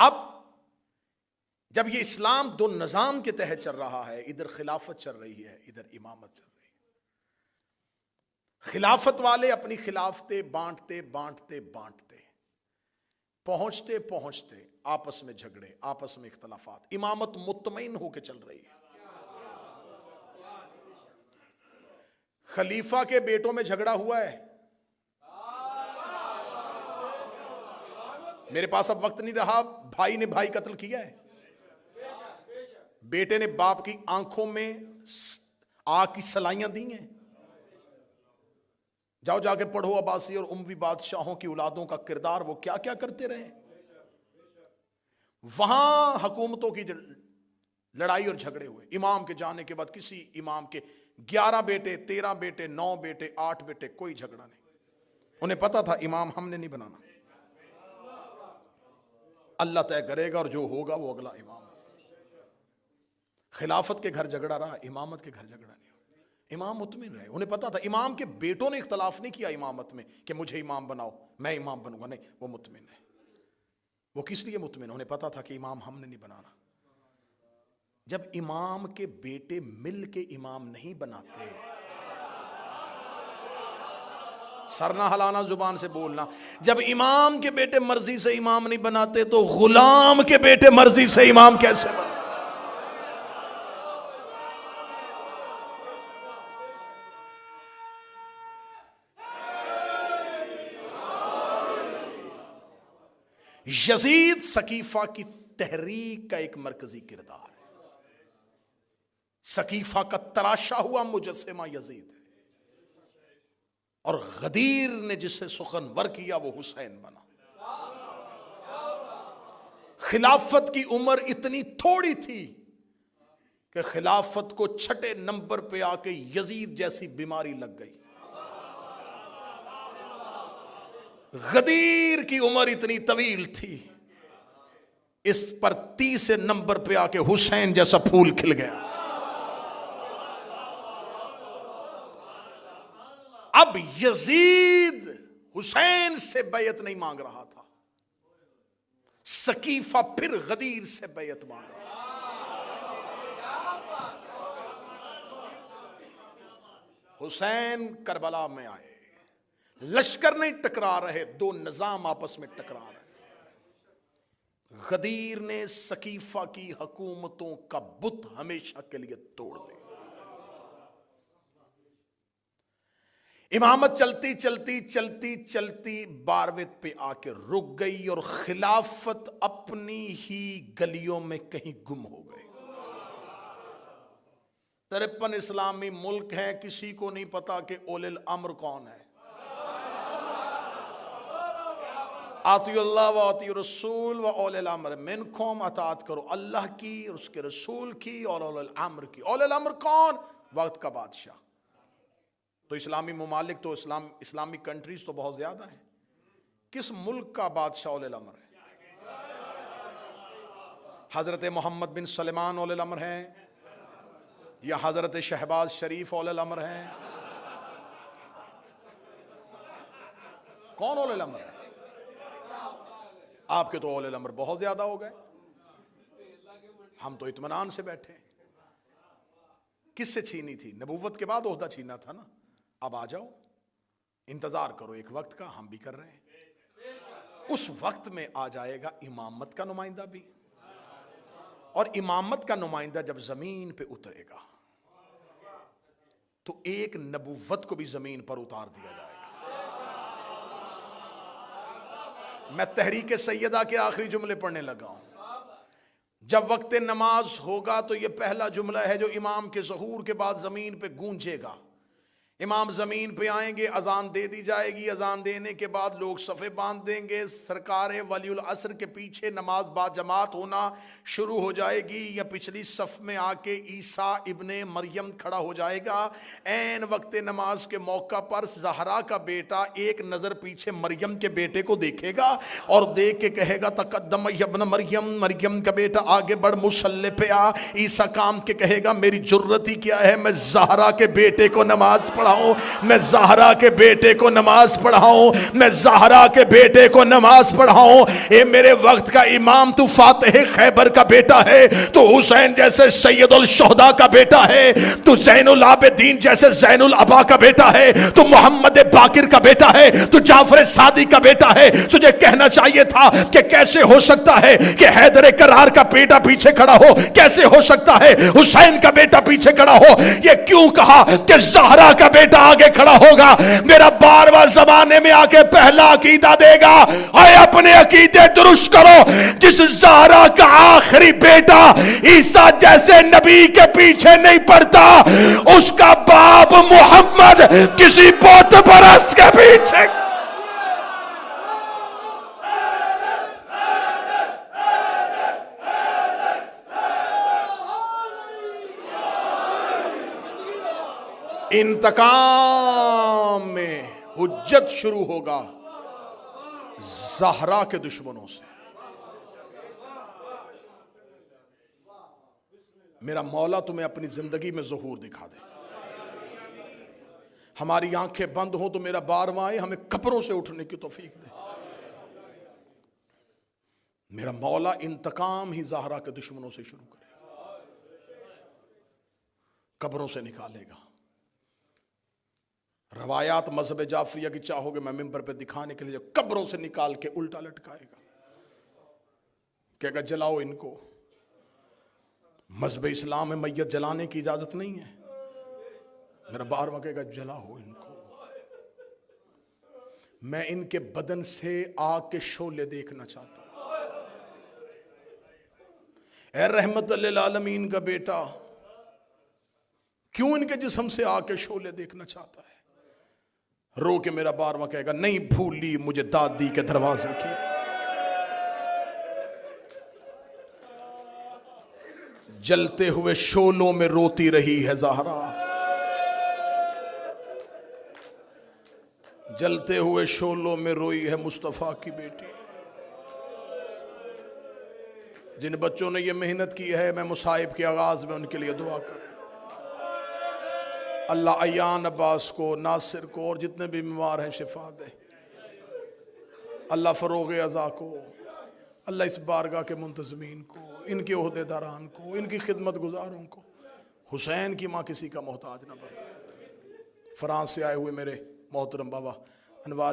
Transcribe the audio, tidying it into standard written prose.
اب جب یہ اسلام دو نظام کے تحت چل رہا ہے، ادھر خلافت چل رہی ہے، ادھر امامت چل رہی ہے، خلافت والے اپنی خلافتیں بانٹتے بانٹتے بانٹتے پہنچتے پہنچتے آپس میں جھگڑے، آپس میں اختلافات، امامت مطمئن ہو کے چل رہی ہے۔ خلیفہ کے بیٹوں میں جھگڑا ہوا ہے، میرے پاس اب وقت نہیں رہا، بھائی نے بھائی قتل کیا ہے، بیٹے نے باپ کی آنکھوں میں آگ کی سلائیاں دی ہیں۔ جاؤ جا کے پڑھو عباسی اور اموی بادشاہوں کی اولادوں کا کردار، وہ کیا کیا کرتے رہے۔ وہاں حکومتوں کی لڑائی اور جھگڑے ہوئے، امام کے جانے کے بعد کسی امام کے 11 بیٹے، 13 بیٹے، 9 بیٹے، 8 بیٹے، کوئی جھگڑا نہیں۔ انہیں پتا تھا امام ہم نے نہیں بنانا، اللہ طے کرے گا اور جو ہوگا وہ اگلا امام۔ خلافت کے گھر جھگڑا رہا، امامت کے گھر جھگڑا نہیں۔ امام مطمئن رہے، انہیں پتا تھا، امام کے بیٹوں نے اختلاف نہیں کیا امامت میں کہ مجھے امام بناؤ میں امام بنوں گا، نہیں، وہ مطمئن ہے۔ وہ کس لیے مطمئن؟ انہیں پتا تھا کہ امام ہم نے نہیں بنانا۔ جب امام کے بیٹے مل کے امام نہیں بناتے، سر نہ ہلانا، زبان سے بولنا، جب امام کے بیٹے مرضی سے امام نہیں بناتے تو غلام کے بیٹے مرضی سے امام کیسے بناتے؟ یزید سقیفہ کی تحریک کا ایک مرکزی کردار ہے۔ سقیفہ کا تراشا ہوا مجسمہ یزید ہے، اور غدیر نے جسے سخنور کیا وہ حسین بنا۔ خلافت کی عمر اتنی تھوڑی تھی کہ خلافت کو 6 نمبر پہ آ کے یزید جیسی بیماری لگ گئی۔ غدیر کی عمر اتنی طویل تھی، اس پر 30 نمبر پہ آ کے حسین جیسا پھول کھل گیا۔ اب یزید حسین سے بیعت نہیں مانگ رہا تھا، سقیفہ پھر غدیر سے بیعت مانگ رہا تھا۔ حسین کربلا میں آئے، لشکر نہیں ٹکرا رہے، 2 نظام آپس میں ٹکرا رہے۔ غدیر نے سقیفہ کی حکومتوں کا بت ہمیشہ کے لیے توڑ دیا۔ امامت چلتی چلتی چلتی چلتی 12ویں پہ آ کے رک گئی، اور خلافت اپنی ہی گلیوں میں کہیں گم ہو گئی۔ 53 اسلامی ملک ہیں، کسی کو نہیں پتا کہ اولی الامر کون ہے۔ آتی اللہ و آتی رسول و اولی الامر منکم، اطاعت کرو اللہ کی اور اس کے رسول کی اور اولی الامر کی۔ اولی الامر کون؟ وقت کا بادشاہ۔ تو اسلامی ممالک تو اسلامی کنٹریز تو بہت زیادہ ہیں، کس ملک کا بادشاہ اولی الامر ہے؟ حضرت محمد بن سلمان اولی الامر ہیں، یا حضرت شہباز شریف اولی الامر ہیں؟ کون اولی الامر ہے؟ آپ کے تو اولی الامر بہت زیادہ ہو گئے، ہم تو اطمینان سے بیٹھے۔ کس سے چھینی تھی؟ نبوت کے بعد عہدہ چھینا تھا نا۔ اب آ جاؤ، انتظار کرو ایک وقت کا، ہم بھی کر رہے ہیں۔ اس وقت میں آ جائے گا امامت کا نمائندہ بھی، اور امامت کا نمائندہ جب زمین پہ اترے گا تو ایک نبوت کو بھی زمین پر اتار دیا جائے گا۔ میں تحریک سیدہ کے آخری جملے پڑھنے لگا ہوں۔ جب وقت نماز ہوگا تو یہ پہلا جملہ ہے جو امام کے ظہور کے بعد زمین پہ گونجے گا۔ امام زمین پہ آئیں گے، اذان دے دی جائے گی، اذان دینے کے بعد لوگ صفے باندھ دیں گے، سرکار ولی العصر کے پیچھے نماز با جماعت ہونا شروع ہو جائے گی، یا پچھلی صف میں آ کے عیسیٰ ابن مریم کھڑا ہو جائے گا۔ عین وقت نماز کے موقع پر زہرا کا بیٹا ایک نظر پیچھے مریم کے بیٹے کو دیکھے گا اور دیکھ کے کہے گا تقدم ابن مریم، مریم کا بیٹا آگے بڑھ، مصلی پہ آ۔ عیسیٰ کام کے کہے گا میری جرت ہی کیا ہے، میں زہرا کے بیٹے کو نماز پڑھ پڑھاؤں, میں زہرا کے بیٹے کو نماز پڑھاؤں, میں زہرا کے بیٹے کو نماز پڑھاؤں. اے میرے وقت کا امام, تو فاتح خیبر کا بیٹا ہے, تو حسین جیسے سید الشہداء کا بیٹا ہے, تو زین العابدین جیسے زین العبا کا بیٹا ہے, تو محمد باقر کا بیٹا ہے, تو جعفر صادق کا بیٹا ہے. تجھے کہنا چاہیے تھا کہ کیسے ہو سکتا ہے کہ حیدر کرار کا بیٹا پیچھے کھڑا ہو, کیسے ہو سکتا ہے حسین کا بیٹا پیچھے کھڑا ہو. یہ کیوں کہا کہ زہرا کا بیٹا آگے کھڑا ہوگا؟ میرا 12واں زمانے میں آ کے پہلا عقیدہ دے گا. اے اپنے عقیدے درست کرو. جس زہرا کا آخری بیٹا عیسیٰ جیسے نبی کے پیچھے نہیں پڑتا, اس کا باپ محمد کسی بت پرست کے پیچھے. انتقام میں حجت شروع ہوگا زہرا کے دشمنوں سے. میرا مولا تمہیں اپنی زندگی میں ظہور دکھا دے. ہماری آنکھیں بند ہوں تو میرا 12واں آئے, ہمیں قبروں سے اٹھنے کی توفیق دے. میرا مولا انتقام ہی زہرا کے دشمنوں سے شروع کرے, قبروں سے نکالے گا. روایات مذہب جعفریہ کی چاہو گے میں ممبر پہ دکھانے کے لیے, قبروں سے نکال کے الٹا لٹکائے گا, کہے گا جلاؤ ان کو. مذہب اسلام میں میت جلانے کی اجازت نہیں ہے. میرا 12واں کہے گا جلاؤ ان کو. میں ان کے بدن سے آگ کے شعلے دیکھنا چاہتا ہوں. اے رحمت للعالمین کا بیٹا, کیوں ان کے جسم سے آگ کے شعلے دیکھنا چاہتا ہے؟ رو کے میرا 12واں کہے گا نہیں بھولی مجھے دادی کے دروازے کی. جلتے ہوئے شعلوں میں روتی رہی ہے زہرا, جلتے ہوئے شعلوں میں روئی ہے مصطفیٰ کی بیٹی. جن بچوں نے یہ محنت کی ہے, میں مصائب کے آغاز میں ان کے لیے دعا کروں. اللہ ایان عباس کو, ناصر کو, اور جتنے بھی بیمار ہیں شفا دے. اللہ فروغ عزا کو, اللہ اس بارگاہ کے منتظمین کو, ان کے عہدے داران کو, ان کی خدمت گزاروں کو. حسین کی ماں کسی کا محتاج نہ بنے. فرانس سے آئے ہوئے میرے محترم بابا انوار